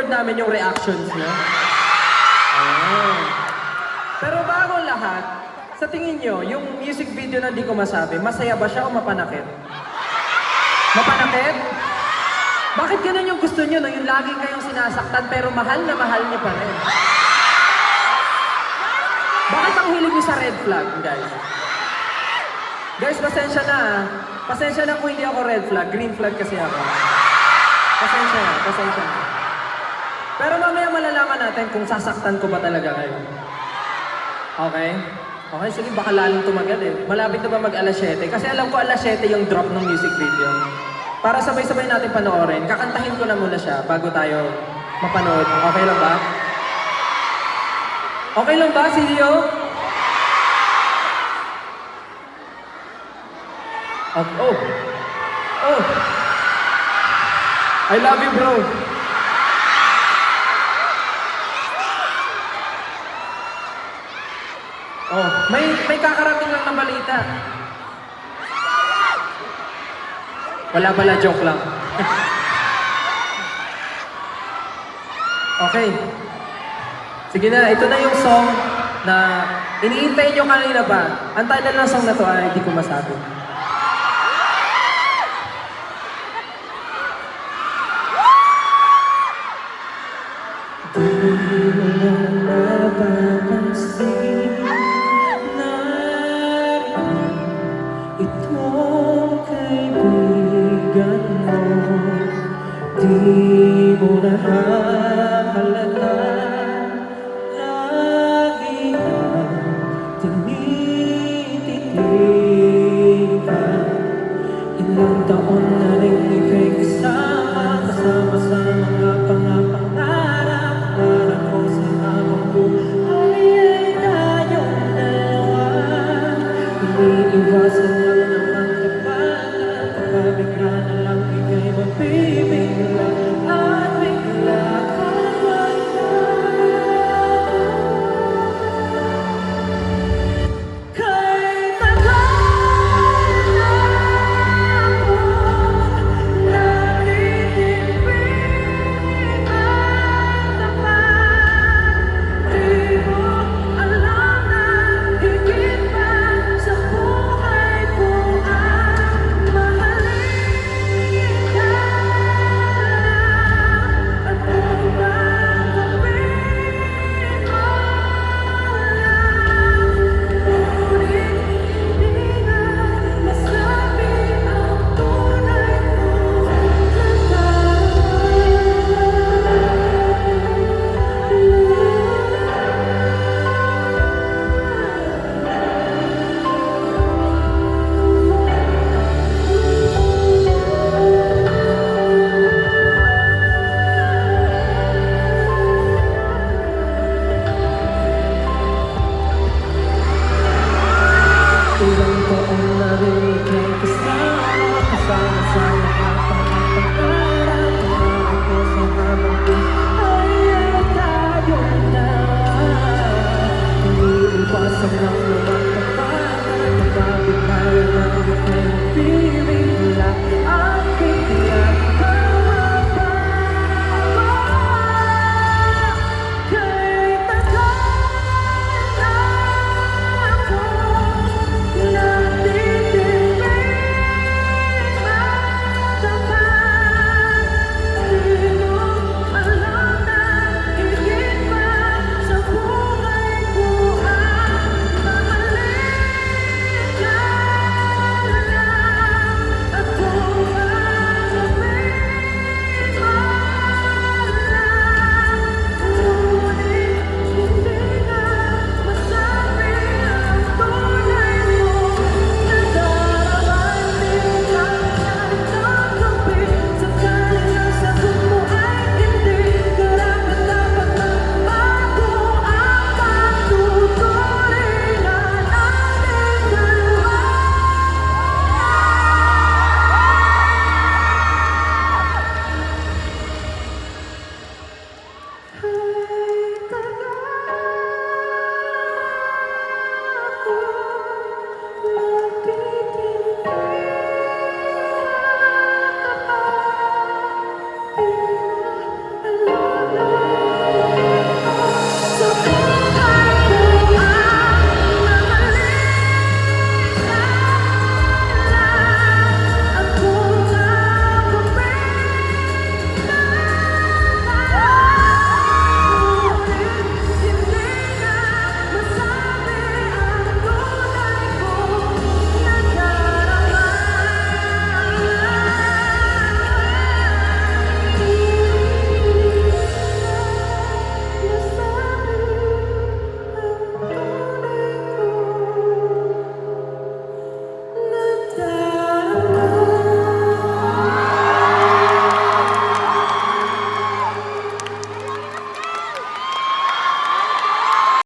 record namin yung reactions niyo. Pero bago ang lahat, sa tingin niyo, yung music video na di ko masabi, masaya ba siya o mapanakit? Mapanakit? Bakit ganun yung gusto niyo, no? Yung lagi kayong sinasaktan pero mahal na mahal niyo pa rin? Bakit ang hilig niyo sa red flag, guys? Guys, pasensya na ah. Pasensya na kung hindi ako red flag, green flag kasi ako. Pasensya na, pasensya na. Pero mamaya malalaman natin kung sasaktan ko ba talaga kayo. Okay? Okay, sige, baka lalong tumagal eh. Malapit na ba mag alas 7? Kasi alam ko alas 7 yung drop ng music video. Para sabay-sabay natin panoorin, kakantahin ko na muna siya bago tayo mapanood. Okay lang ba? Okay lang ba, CEO? Oh. Oh. I love you, bro. Oh, may kakarating lang na balita. Wala pala, joke lang. Okay. Sige na, ito na yung song na iniintay nyo kanina pa. Ang title ng song na to ay Di Ko Masabi. Di mo lang napapansin na rin itong kaibigan mo. Di mo nahahalata